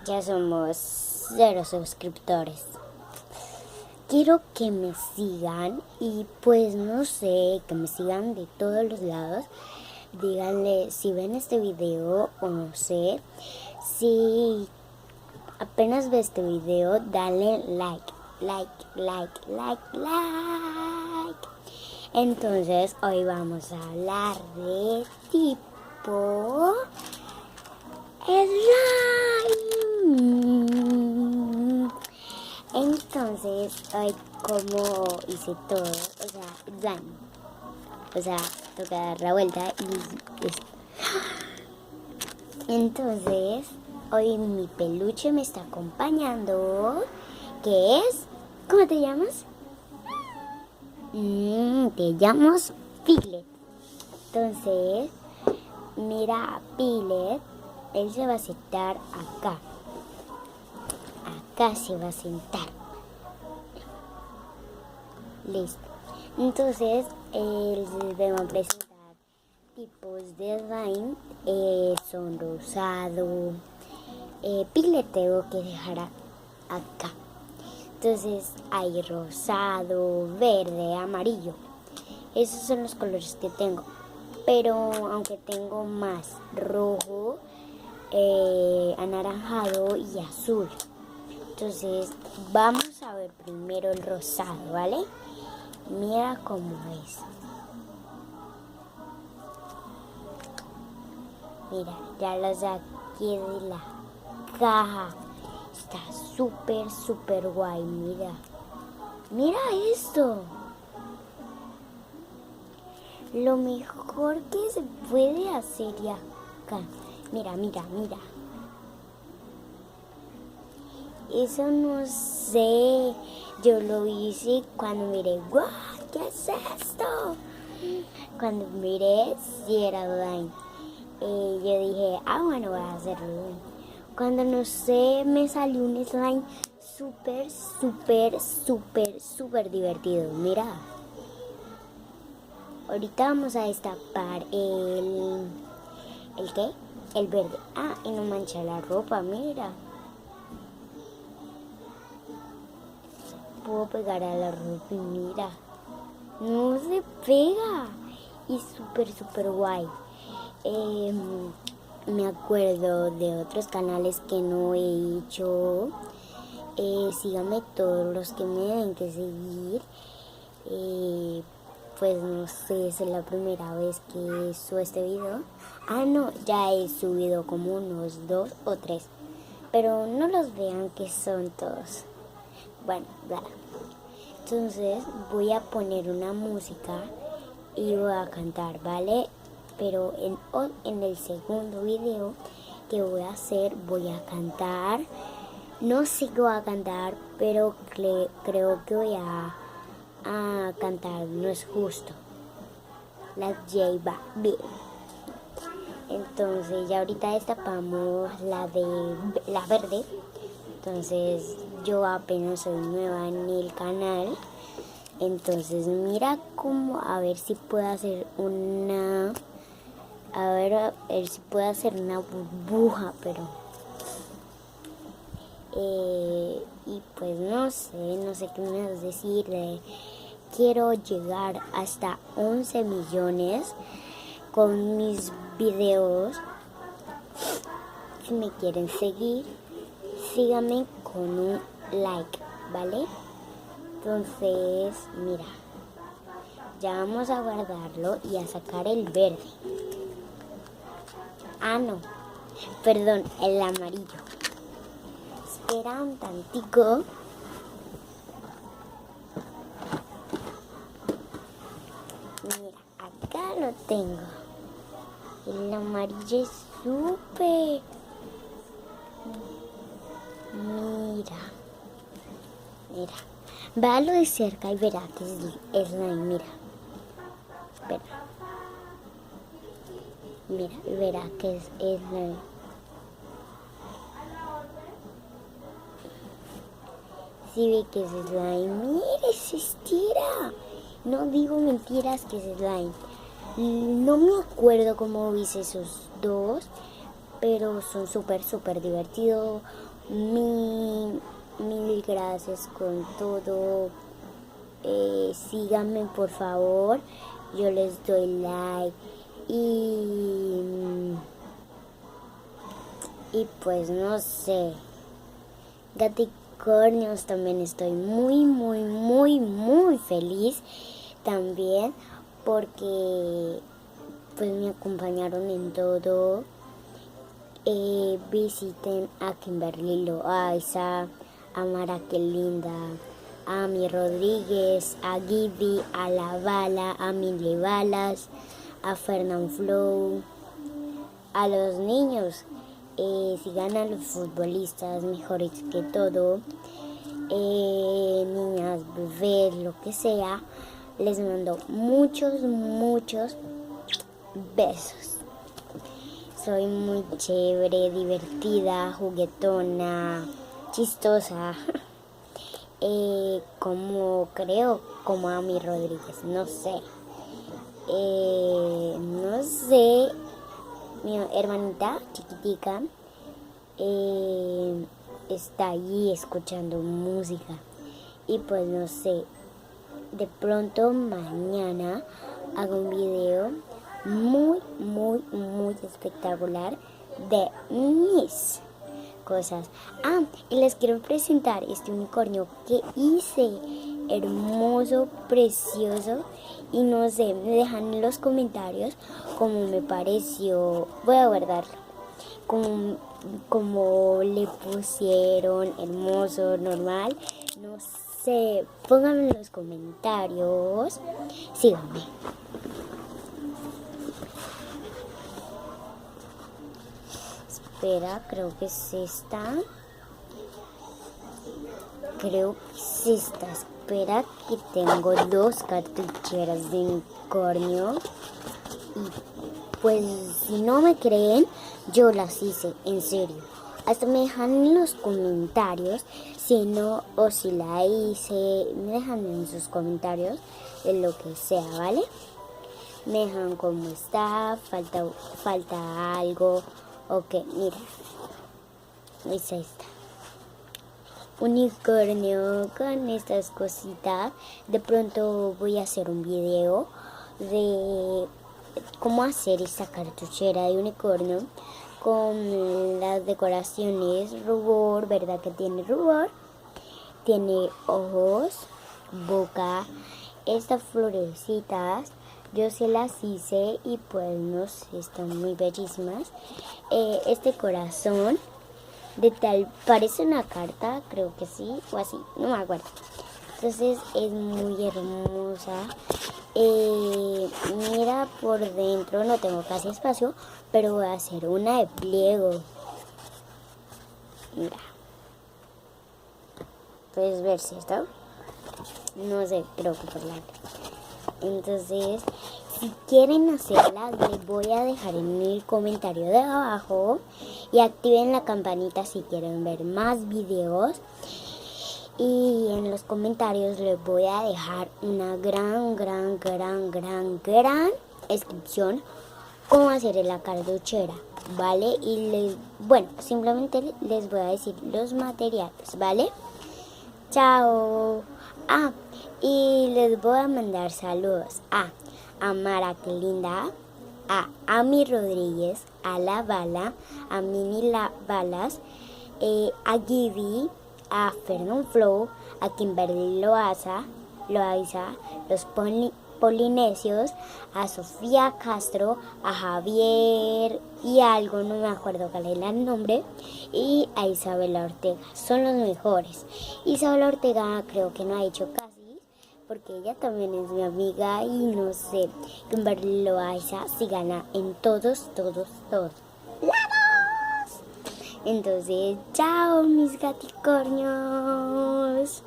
Ya somos 0 suscriptores. Quiero que me sigan y pues no sé, que me sigan de todos los lados. Díganle si ven este video o no sé. Si apenas ves este video, dale like. Entonces hoy vamos a hablar de tipo slime. Entonces hoy como hice todo, slime. Toca dar la vuelta y esto. Entonces hoy mi peluche me está acompañando. ¿Qué es? ¿Cómo te llamas? Te llamas Piglet. Entonces, mira a Piglet. Él se va a sentar acá. Acá se va a sentar. Listo. Entonces, él se va a presentar tipos de slime. Son rosado. Piglet tengo que dejar acá. Entonces hay rosado, verde, amarillo. Esos son los colores que tengo. Pero aunque tengo más rojo, anaranjado y azul. Entonces vamos a ver primero el rosado, ¿vale? Mira cómo es. Mira, ya lo saqué de la caja. Está súper guay, mira. Mira esto. Lo mejor que se puede hacer ya acá. Mira. Eso no sé. Yo lo hice cuando miré. ¡Guau! ¿Qué es esto? Cuando miré, sí era slime. Yo dije, bueno, voy a hacerlo. Cuando no sé, me salió un slime súper divertido. Mira. Ahorita vamos a destapar ¿el qué? El verde. Y no mancha la ropa, mira. Puedo pegar a la ropa y mira. No se pega. Y súper guay. Me acuerdo de otros canales que no he hecho. Síganme todos los que me deben que seguir. Pues no sé, es la primera vez que subo este video. No, ya he subido como unos 2 o 3. Pero no los vean que son todos. Bueno, bla. Entonces voy a poner una música y voy a cantar, ¿vale? Pero en el segundo video que voy a hacer, voy a cantar. No sé qué voy a cantar, pero creo que voy a cantar No es justo. La J Balvin. Entonces ya ahorita destapamos la verde. Entonces yo apenas soy nueva en el canal. Entonces mira cómo, a ver si puedo hacer una burbuja, pero y pues no sé qué me vas a decir. Quiero llegar hasta 11 millones con mis videos. Si me quieren seguir, síganme con un like, ¿vale? Entonces, mira, ya vamos a guardarlo y a sacar el verde. No, perdón, el amarillo. Espera un tantico. Mira, acá lo tengo. El amarillo es súper. Mira. Véalo de cerca y verá que es slime, mira. Espera. Mira, y verá que es slime. Si ve que es slime, mire, se estira. No digo mentiras que es slime. No me acuerdo cómo hice esos dos, pero son súper divertidos. Mil gracias con todo. Síganme por favor. Yo les doy like. Y pues no sé. Gaticornios, también estoy muy feliz también porque pues me acompañaron en todo. Visiten a Kimberly Loaiza, a Mara que linda, a Mi Rodríguez, a Gibi, a La Bala, a Mili Balas, a Fernand Flow, a los niños. Sigan a los futbolistas mejores que todo, niñas, bebés, lo que sea. Les mando muchos besos. Soy muy chévere, divertida, juguetona, chistosa. Como a Mi Rodríguez, no sé. Mi hermanita chiquitica está allí escuchando música. Y pues no sé, de pronto mañana hago un video muy espectacular de mis cosas. Y les quiero presentar este unicornio que hice, hermoso, precioso, y no sé, me dejan en los comentarios cómo me pareció. Voy a guardarlo, como le pusieron, hermoso, normal, no sé, pónganme en los comentarios. Síganme. Espera, creo que es esta. Espera, que tengo 2 cartucheras de unicornio. Y pues si no me creen, yo las hice, en serio. Hasta me dejan en los comentarios si no o si la hice. Me dejan en sus comentarios de lo que sea, ¿vale? Me dejan cómo está, falta algo. Ok, mira, es esta. Unicornio con estas cositas. De pronto voy a hacer un video de cómo hacer esta cartuchera de unicornio con las decoraciones rubor, ¿verdad que tiene rubor? Tiene ojos, boca, estas florecitas. Yo se las hice y pues no sé, están muy bellísimas. Este corazón de tal, parece una carta, creo que sí, o así, no me acuerdo. Entonces es muy hermosa. Mira por dentro, no tengo casi espacio, pero voy a hacer una de pliego. Mira. Puedes ver si está. No sé, creo que por la. Entonces, si quieren hacerla, les voy a dejar en el comentario de abajo y activen la campanita si quieren ver más videos. Y en los comentarios les voy a dejar una gran descripción cómo hacer la cartuchera, ¿vale? Y simplemente les voy a decir los materiales, ¿vale? Chao. Y les voy a mandar saludos a Mara que linda, a Mi Rodríguez, a La Bala, a Mini Balas, a Gibi, a Fernand Flow, a Kimberly Loaiza, los Polinesios, a Sofía Castro, a Javier y algo, no me acuerdo cuál es el nombre, y a Isabela Ortega. Son los mejores. Isabela Ortega creo que no ha hecho casi, porque ella también es mi amiga y no sé. Kimberly Loaiza sí gana en todos. Entonces, chao mis gaticornios.